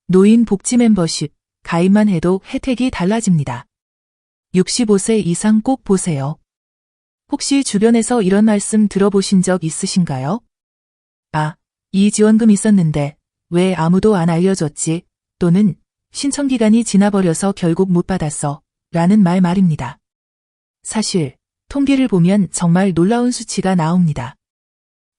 노인 복지 멤버십, 가입만 해도 혜택이 달라집니다. 65세 이상 꼭 보세요. 혹시 주변에서 이런 말씀 들어보신 적 있으신가요? 아, 이 지원금 있었는데 왜 아무도 안 알려줬지? 또는 신청 기간이 지나버려서 결국 못 받았어. 라는 말입니다. 사실 통계를 보면 정말 놀라운 수치가 나옵니다.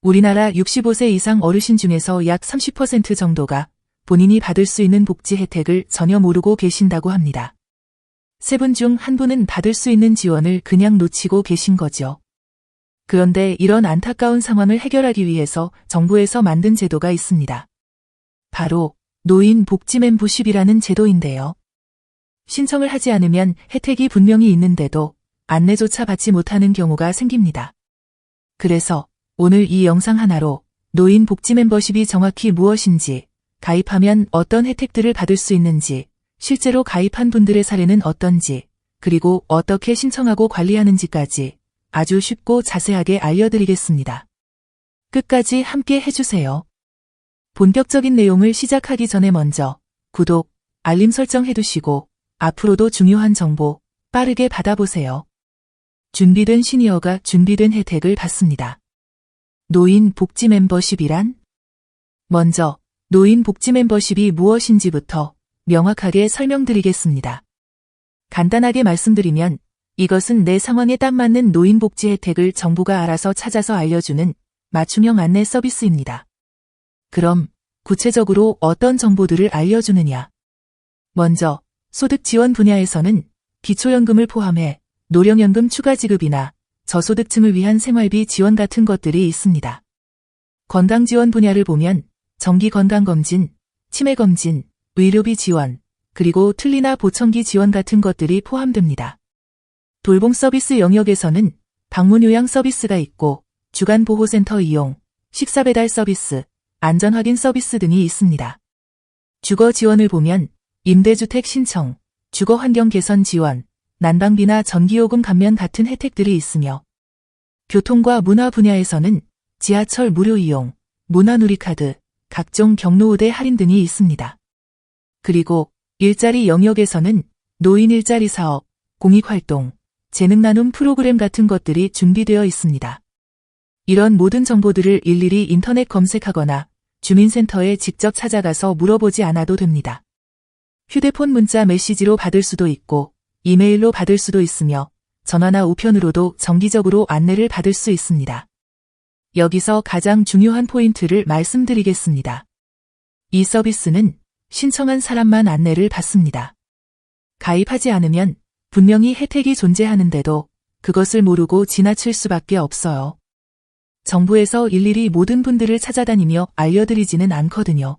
우리나라 65세 이상 어르신 중에서 약 30% 정도가 본인이 받을 수 있는 복지 혜택을 전혀 모르고 계신다고 합니다. 3분 중 1분은 받을 수 있는 지원을 그냥 놓치고 계신 거죠. 그런데 이런 안타까운 상황을 해결하기 위해서 정부에서 만든 제도가 있습니다. 바로 노인 복지 멤버십이라는 제도인데요. 신청을 하지 않으면 혜택이 분명히 있는데도 안내조차 받지 못하는 경우가 생깁니다. 그래서 오늘 이 영상 하나로 노인 복지 멤버십이 정확히 무엇인지, 가입하면 어떤 혜택들을 받을 수 있는지, 실제로 가입한 분들의 사례는 어떤지, 그리고 어떻게 신청하고 관리하는지까지 아주 쉽고 자세하게 알려드리겠습니다. 끝까지 함께 해주세요. 본격적인 내용을 시작하기 전에 먼저 구독, 알림 설정 해두시고 앞으로도 중요한 정보 빠르게 받아보세요. 준비된 시니어가 준비된 혜택을 받습니다. 노인 복지 멤버십이란? 먼저 노인 복지 멤버십이 무엇인지부터 명확하게 설명드리겠습니다. 간단하게 말씀드리면 이것은 내 상황에 딱 맞는 노인 복지 혜택을 정부가 알아서 찾아서 알려주는 맞춤형 안내 서비스입니다. 그럼 구체적으로 어떤 정보들을 알려주느냐? 먼저 소득 지원 분야에서는 기초연금을 포함해 노령연금 추가 지급이나 저소득층을 위한 생활비 지원 같은 것들이 있습니다. 건강지원 분야를 보면 정기건강검진, 치매검진, 의료비 지원, 그리고 틀니나 보청기 지원 같은 것들이 포함됩니다. 돌봄 서비스 영역에서는 방문 요양 서비스가 있고 주간 보호센터 이용, 식사 배달 서비스, 안전 확인 서비스 등이 있습니다. 주거 지원을 보면 임대주택 신청, 주거 환경 개선 지원, 난방비나 전기요금 감면 같은 혜택들이 있으며 교통과 문화 분야에서는 지하철 무료 이용, 문화누리카드, 각종 경로 우대 할인 등이 있습니다. 그리고 일자리 영역에서는 노인 일자리 사업, 공익활동, 재능 나눔 프로그램 같은 것들이 준비되어 있습니다. 이런 모든 정보들을 일일이 인터넷 검색하거나 주민센터에 직접 찾아가서 물어보지 않아도 됩니다. 휴대폰 문자 메시지로 받을 수도 있고 이메일로 받을 수도 있으며 전화나 우편으로도 정기적으로 안내를 받을 수 있습니다. 여기서 가장 중요한 포인트를 말씀드리겠습니다. 이 서비스는 신청한 사람만 안내를 받습니다. 가입하지 않으면 분명히 혜택이 존재하는데도 그것을 모르고 지나칠 수밖에 없어요. 정부에서 일일이 모든 분들을 찾아다니며 알려드리지는 않거든요.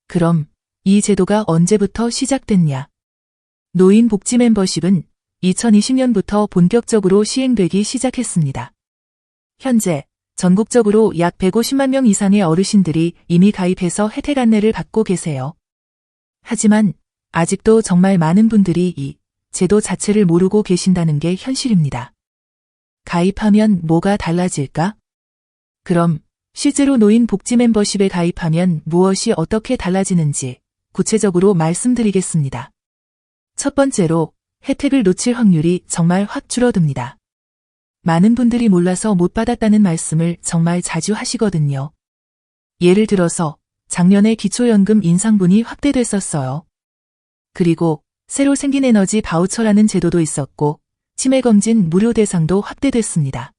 그럼 이 제도가 언제부터 시작됐냐? 노인 복지 멤버십은 2020년부터 본격적으로 시행되기 시작했습니다. 현재 전국적으로 약 150만 명 이상의 어르신들이 이미 가입해서 혜택 안내를 받고 계세요. 하지만 아직도 정말 많은 분들이 이 제도 자체를 모르고 계신다는 게 현실입니다. 가입하면 뭐가 달라질까? 그럼 실제로 노인 복지 멤버십에 가입하면 무엇이 어떻게 달라지는지 구체적으로 말씀드리겠습니다. 첫 번째로 혜택을 놓칠 확률이 정말 확 줄어듭니다. 많은 분들이 몰라서 못 받았다는 말씀을 정말 자주 하시거든요. 예를 들어서 작년에 기초연금 인상분이 확대됐었어요. 그리고 새로 생긴 에너지 바우처라는 제도도 있었고 치매검진 무료 대상도 확대됐습니다.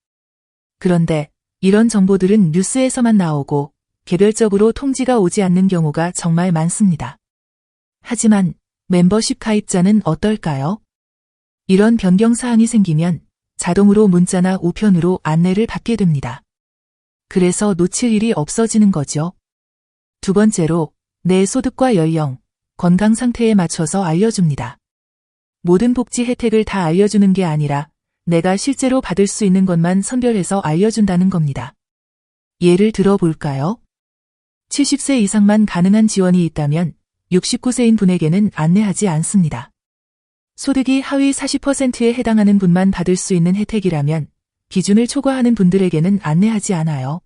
그런데 이런 정보들은 뉴스에서만 나오고 개별적으로 통지가 오지 않는 경우가 정말 많습니다. 하지만 멤버십 가입자는 어떨까요? 이런 변경사항이 생기면 자동으로 문자나 우편으로 안내를 받게 됩니다. 그래서 놓칠 일이 없어지는 거죠. 두 번째로 내 소득과 연령, 건강 상태에 맞춰서 알려줍니다. 모든 복지 혜택을 다 알려주는 게 아니라 내가 실제로 받을 수 있는 것만 선별해서 알려준다는 겁니다. 예를 들어 볼까요? 70세 이상만 가능한 지원이 있다면 69세인 분에게는 안내하지 않습니다. 소득이 하위 40%에 해당하는 분만 받을 수 있는 혜택이라면 기준을 초과하는 분들에게는 안내하지 않아요.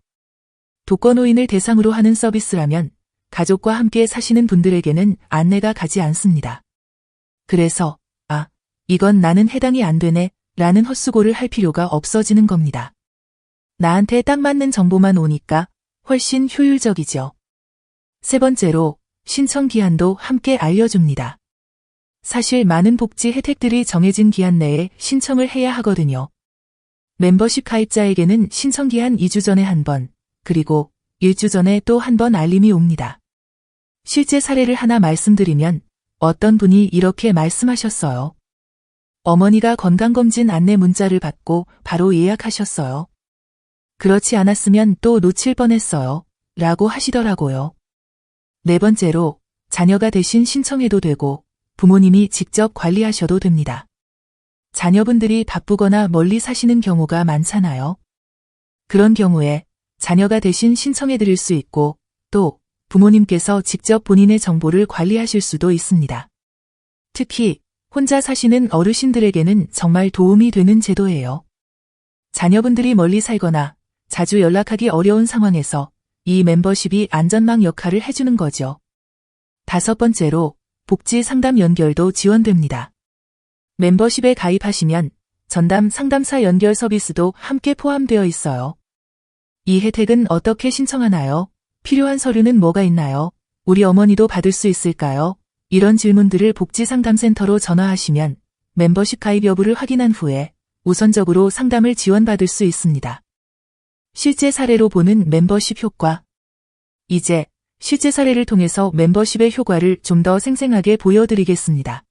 독거노인을 대상으로 하는 서비스라면 가족과 함께 사시는 분들에게는 안내가 가지 않습니다. 그래서 이건 나는 해당이 안 되네 라는 헛수고를 할 필요가 없어지는 겁니다. 나한테 딱 맞는 정보만 오니까 훨씬 효율적이죠. 세 번째로 신청 기한도 함께 알려줍니다. 사실 많은 복지 혜택들이 정해진 기한 내에 신청을 해야 하거든요. 멤버십 가입자에게는 신청 기한 2주 전에 한 번, 그리고 1주 전에 또 한 번 알림이 옵니다. 실제 사례를 하나 말씀드리면 어떤 분이 이렇게 말씀하셨어요. 어머니가 건강검진 안내 문자를 받고 바로 예약하셨어요. 그렇지 않았으면 또 놓칠 뻔했어요. 라고 하시더라고요. 네 번째로 자녀가 대신 신청해도 되고 부모님이 직접 관리하셔도 됩니다. 자녀분들이 바쁘거나 멀리 사시는 경우가 많잖아요. 그런 경우에 자녀가 대신 신청해 드릴 수 있고 또 부모님께서 직접 본인의 정보를 관리하실 수도 있습니다. 특히 혼자 사시는 어르신들에게는 정말 도움이 되는 제도예요. 자녀분들이 멀리 살거나 자주 연락하기 어려운 상황에서 이 멤버십이 안전망 역할을 해주는 거죠. 다섯 번째로 복지 상담 연결도 지원됩니다. 멤버십에 가입하시면 전담 상담사 연결 서비스도 함께 포함되어 있어요. 이 혜택은 어떻게 신청하나요? 필요한 서류는 뭐가 있나요? 우리 어머니도 받을 수 있을까요? 이런 질문들을 복지상담센터로 전화하시면 멤버십 가입 여부를 확인한 후에 우선적으로 상담을 지원받을 수 있습니다. 실제 사례로 보는 멤버십 효과. 이제 실제 사례를 통해서 멤버십의 효과를 좀 더 생생하게 보여드리겠습니다.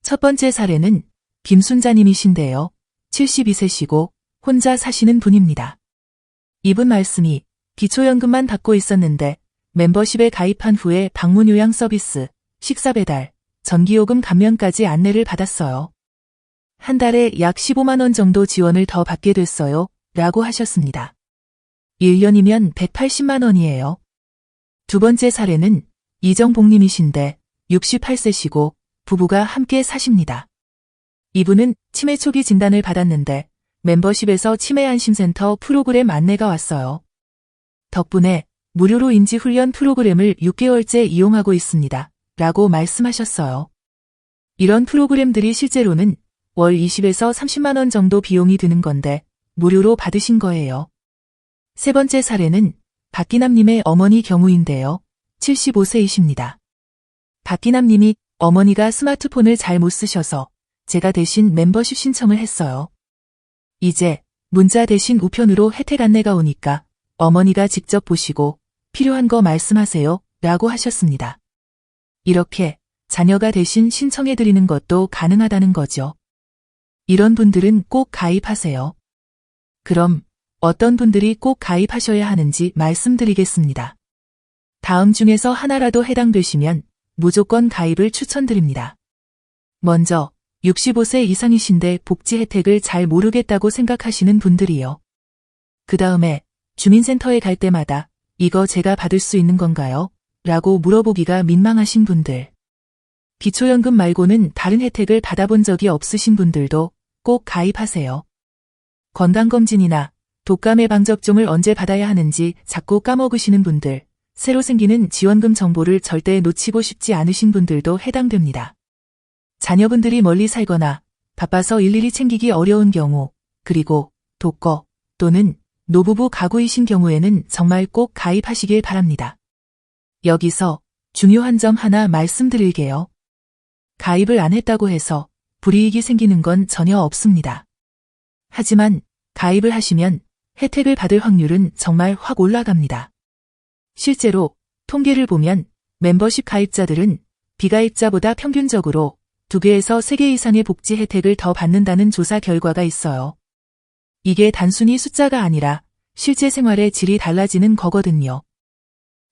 첫 번째 사례는 김순자님이신데요. 72세시고 혼자 사시는 분입니다. 이분 말씀이 기초연금만 받고 있었는데 멤버십에 가입한 후에 방문 요양 서비스, 식사 배달, 전기요금 감면까지 안내를 받았어요. 한 달에 약 15만 원 정도 지원을 더 받게 됐어요. 라고 하셨습니다. 1년이면 180만 원이에요. 두 번째 사례는 이정복님이신데 68세시고 부부가 함께 사십니다. 이분은 치매 초기 진단을 받았는데 멤버십에서 치매안심센터 프로그램 안내가 왔어요. 덕분에 무료로 인지훈련 프로그램을 6개월째 이용하고 있습니다. 라고 말씀하셨어요. 이런 프로그램들이 실제로는 월 20에서 30만 원 정도 비용이 드는 건데 무료로 받으신 거예요. 세 번째 사례는 박기남님의 어머니 경우인데요. 75세이십니다. 박기남님이 어머니가 스마트폰을 잘 못 쓰셔서 제가 대신 멤버십 신청을 했어요. 이제 문자 대신 우편으로 혜택 안내가 오니까 어머니가 직접 보시고 필요한 거 말씀하세요. 라고 하셨습니다. 이렇게 자녀가 대신 신청해드리는 것도 가능하다는 거죠. 이런 분들은 꼭 가입하세요. 그럼 어떤 분들이 꼭 가입하셔야 하는지 말씀드리겠습니다. 다음 중에서 하나라도 해당되시면 무조건 가입을 추천드립니다. 먼저 65세 이상이신데 복지 혜택을 잘 모르겠다고 생각하시는 분들이요. 그 다음에 주민센터에 갈 때마다 이거 제가 받을 수 있는 건가요? 라고 물어보기가 민망하신 분들. 기초연금 말고는 다른 혜택을 받아본 적이 없으신 분들도 꼭 가입하세요. 건강검진이나 독감 예방접종을 언제 받아야 하는지 자꾸 까먹으시는 분들, 새로 생기는 지원금 정보를 절대 놓치고 싶지 않으신 분들도 해당됩니다. 자녀분들이 멀리 살거나 바빠서 일일이 챙기기 어려운 경우, 그리고 독거 또는 노부부 가구이신 경우에는 정말 꼭 가입하시길 바랍니다. 여기서 중요한 점 하나 말씀드릴게요. 가입을 안 했다고 해서 불이익이 생기는 건 전혀 없습니다. 하지만 가입을 하시면 혜택을 받을 확률은 정말 확 올라갑니다. 실제로 통계를 보면 멤버십 가입자들은 비가입자보다 평균적으로 2개에서 3개 이상의 복지 혜택을 더 받는다는 조사 결과가 있어요. 이게 단순히 숫자가 아니라 실제 생활의 질이 달라지는 거거든요.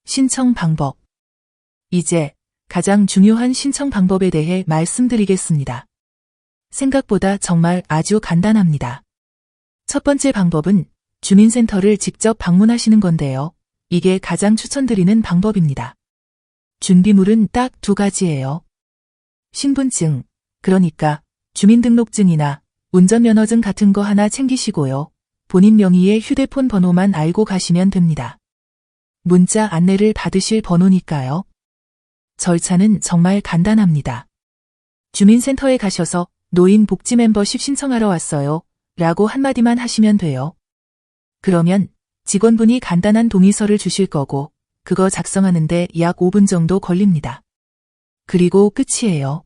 신청 방법. 이제 가장 중요한 신청 방법에 대해 말씀드리겠습니다. 생각보다 정말 아주 간단합니다. 첫 번째 방법은 주민센터를 직접 방문하시는 건데요. 이게 가장 추천드리는 방법입니다. 준비물은 딱 2가지예요. 신분증, 그러니까 주민등록증이나 운전면허증 같은 거 하나 챙기시고요. 본인 명의의 휴대폰 번호만 알고 가시면 됩니다. 문자 안내를 받으실 번호니까요. 절차는 정말 간단합니다. 주민센터에 가셔서 노인 복지 멤버십 신청하러 왔어요 라고 한마디만 하시면 돼요. 그러면 직원분이 간단한 동의서를 주실 거고 그거 작성하는데 약 5분 정도 걸립니다. 그리고 끝이에요.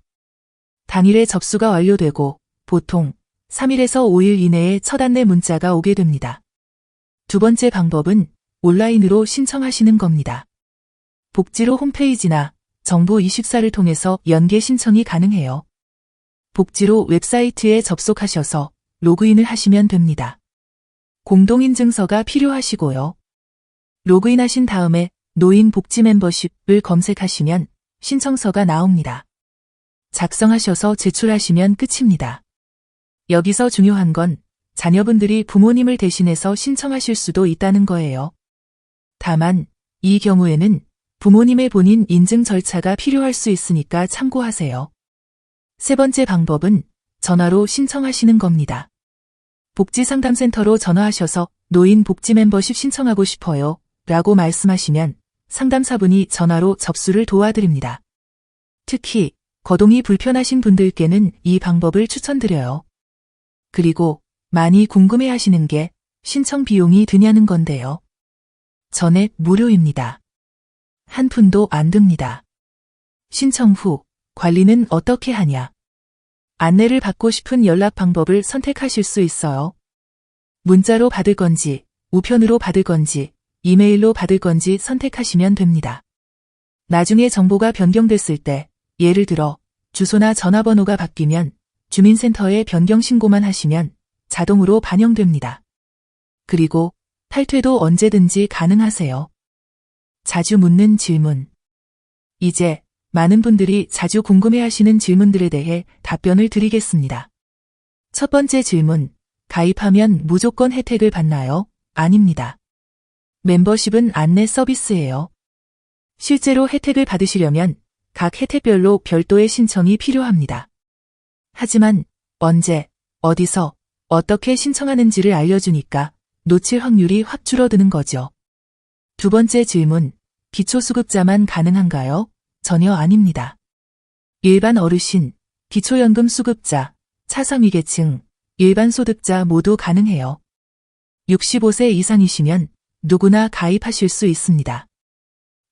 당일에 접수가 완료되고 보통 3일에서 5일 이내에 첫 안내 문자가 오게 됩니다. 두 번째 방법은 온라인으로 신청하시는 겁니다. 복지로 홈페이지나 정부24를 통해서 연계 신청이 가능해요. 복지로 웹사이트에 접속하셔서 로그인을 하시면 됩니다. 공동인증서가 필요하시고요. 로그인하신 다음에 노인 복지 멤버십을 검색하시면 신청서가 나옵니다. 작성하셔서 제출하시면 끝입니다. 여기서 중요한 건 자녀분들이 부모님을 대신해서 신청하실 수도 있다는 거예요. 다만 이 경우에는 부모님의 본인 인증 절차가 필요할 수 있으니까 참고하세요. 세 번째 방법은 전화로 신청하시는 겁니다. 복지상담센터로 전화하셔서 노인 복지 멤버십 신청하고 싶어요 라고 말씀하시면 상담사분이 전화로 접수를 도와드립니다. 특히 거동이 불편하신 분들께는 이 방법을 추천드려요. 그리고 많이 궁금해하시는 게 신청 비용이 드냐는 건데요. 전액 무료입니다. 한 푼도 안 듭니다. 신청 후 관리는 어떻게 하냐? 안내를 받고 싶은 연락 방법을 선택하실 수 있어요. 문자로 받을 건지, 우편으로 받을 건지, 이메일로 받을 건지 선택하시면 됩니다. 나중에 정보가 변경됐을 때, 예를 들어 주소나 전화번호가 바뀌면 주민센터에 변경 신고만 하시면 자동으로 반영됩니다. 그리고 탈퇴도 언제든지 가능하세요. 자주 묻는 질문. 이제 많은 분들이 자주 궁금해하시는 질문들에 대해 답변을 드리겠습니다. 첫 번째 질문. 가입하면 무조건 혜택을 받나요? 아닙니다. 멤버십은 안내 서비스예요. 실제로 혜택을 받으시려면 각 혜택별로 별도의 신청이 필요합니다. 하지만 언제, 어디서, 어떻게 신청하는지를 알려주니까 놓칠 확률이 확 줄어드는 거죠. 두 번째 질문. 기초수급자만 가능한가요? 전혀 아닙니다. 일반 어르신, 기초연금 수급자, 차상위계층, 일반 소득자 모두 가능해요. 65세 이상이시면 누구나 가입하실 수 있습니다.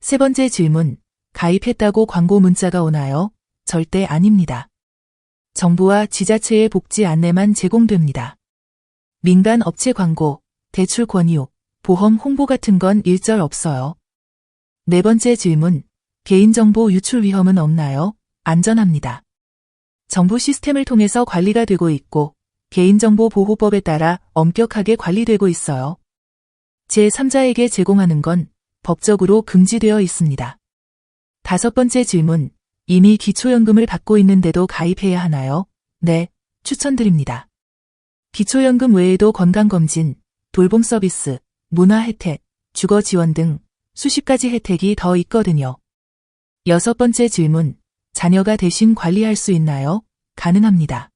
세 번째 질문. 가입했다고 광고 문자가 오나요? 절대 아닙니다. 정부와 지자체의 복지 안내만 제공됩니다. 민간 업체 광고, 대출 권유, 보험 홍보 같은 건 일절 없어요. 네 번째 질문. 개인정보 유출 위험은 없나요? 안전합니다. 정부 시스템을 통해서 관리가 되고 있고 개인정보보호법에 따라 엄격하게 관리되고 있어요. 제3자에게 제공하는 건 법적으로 금지되어 있습니다. 다섯 번째 질문. 이미 기초연금을 받고 있는데도 가입해야 하나요? 네, 추천드립니다. 기초연금 외에도 건강검진, 돌봄 서비스, 문화 혜택, 주거 지원 등 수십 가지 혜택이 더 있거든요. 여섯 번째 질문. 자녀가 대신 관리할 수 있나요? 가능합니다.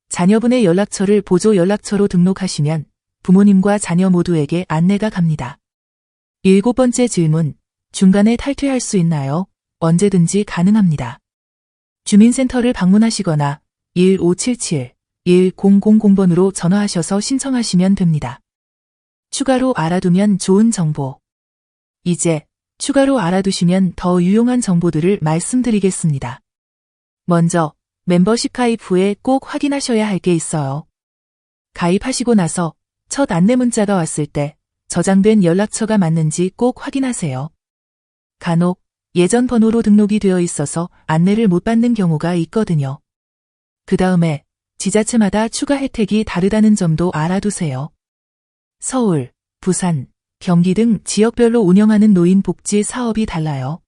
자녀분의 연락처를 보조 연락처로 등록하시면 부모님과 자녀 모두에게 안내가 갑니다. 일곱 번째 질문. 중간에 탈퇴할 수 있나요? 언제든지 가능합니다. 주민센터를 방문하시거나 1577-1000번으로 전화하셔서 신청하시면 됩니다. 추가로 알아두면 좋은 정보. 이제 추가로 알아두시면 더 유용한 정보들을 말씀드리겠습니다. 먼저 멤버십 가입 후에 꼭 확인하셔야 할 게 있어요. 가입하시고 나서 첫 안내 문자가 왔을 때 저장된 연락처가 맞는지 꼭 확인하세요. 간혹 예전 번호로 등록이 되어 있어서 안내를 못 받는 경우가 있거든요. 그 다음에 지자체마다 추가 혜택이 다르다는 점도 알아두세요. 서울, 부산, 경기 등 지역별로 운영하는 노인 복지 사업이 달라요.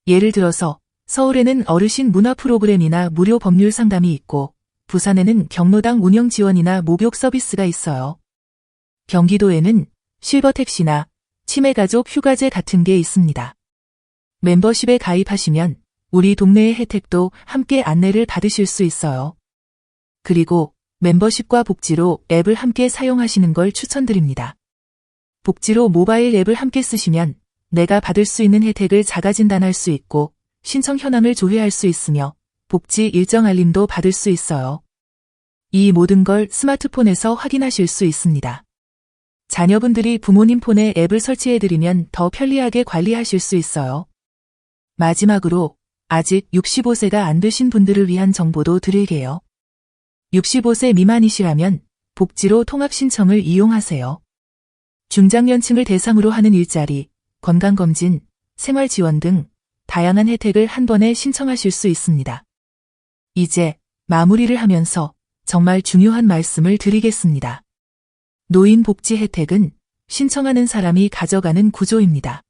예를 들어서 서울에는 어르신 문화 프로그램이나 무료 법률 상담이 있고 부산에는 경로당 운영 지원이나 목욕 서비스가 있어요. 경기도에는 실버택시나 치매가족 휴가제 같은 게 있습니다. 멤버십에 가입하시면 우리 동네의 혜택도 함께 안내를 받으실 수 있어요. 그리고 멤버십과 복지로 앱을 함께 사용하시는 걸 추천드립니다. 복지로 모바일 앱을 함께 쓰시면 내가 받을 수 있는 혜택을 자가진단할 수 있고 신청 현황을 조회할 수 있으며 복지 일정 알림도 받을 수 있어요. 이 모든 걸 스마트폰에서 확인하실 수 있습니다. 자녀분들이 부모님 폰에 앱을 설치해드리면 더 편리하게 관리하실 수 있어요. 마지막으로 아직 65세가 안 되신 분들을 위한 정보도 드릴게요. 65세 미만이시라면 복지로 통합 신청을 이용하세요. 중장년층을 대상으로 하는 일자리, 건강검진, 생활지원 등 다양한 혜택을 한 번에 신청하실 수 있습니다. 이제 마무리를 하면서 정말 중요한 말씀을 드리겠습니다. 노인 복지 혜택은 신청하는 사람이 가져가는 구조입니다.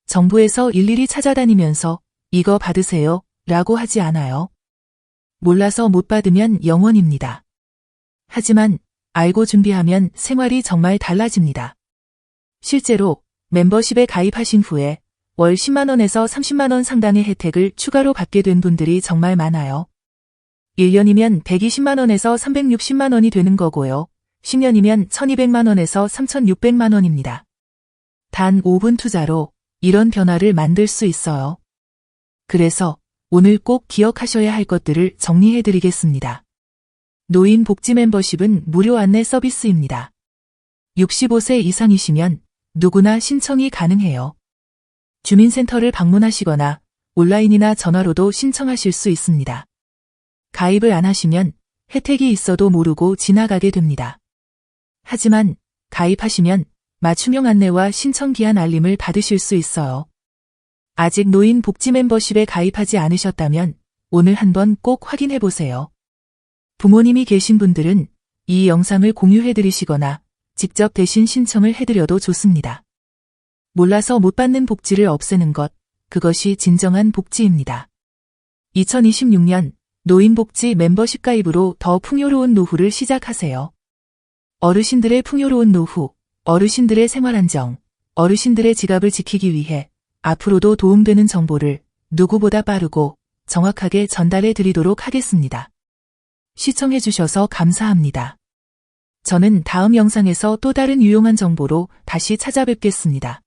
정부에서 일일이 찾아다니면서 이거 받으세요 라고 하지 않아요. 몰라서 못 받으면 영원입니다. 하지만 알고 준비하면 생활이 정말 달라집니다. 실제로 멤버십에 가입하신 후에 월 10만 원에서 30만 원 상당의 혜택을 추가로 받게 된 분들이 정말 많아요. 1년이면 120만 원에서 360만 원이 되는 거고요. 10년이면 1200만 원에서 3600만 원입니다. 단 5분 투자로 이런 변화를 만들 수 있어요. 그래서 오늘 꼭 기억하셔야 할 것들을 정리해 드리겠습니다. 노인 복지 멤버십은 무료 안내 서비스입니다. 65세 이상이시면 누구나 신청이 가능해요. 주민센터를 방문하시거나 온라인이나 전화로도 신청하실 수 있습니다. 가입을 안 하시면 혜택이 있어도 모르고 지나가게 됩니다. 하지만 가입하시면 맞춤형 안내와 신청 기한 알림을 받으실 수 있어요. 아직 노인 복지 멤버십에 가입하지 않으셨다면 오늘 한번 꼭 확인해 보세요. 부모님이 계신 분들은 이 영상을 공유해 드리시거나 직접 대신 신청을 해드려도 좋습니다. 몰라서 못 받는 복지를 없애는 것, 그것이 진정한 복지입니다. 2026년 노인복지 멤버십 가입으로 더 풍요로운 노후를 시작하세요. 어르신들의 풍요로운 노후, 어르신들의 생활안정, 어르신들의 지갑을 지키기 위해 앞으로도 도움되는 정보를 누구보다 빠르고 정확하게 전달해 드리도록 하겠습니다. 시청해 주셔서 감사합니다. 저는 다음 영상에서 또 다른 유용한 정보로 다시 찾아뵙겠습니다.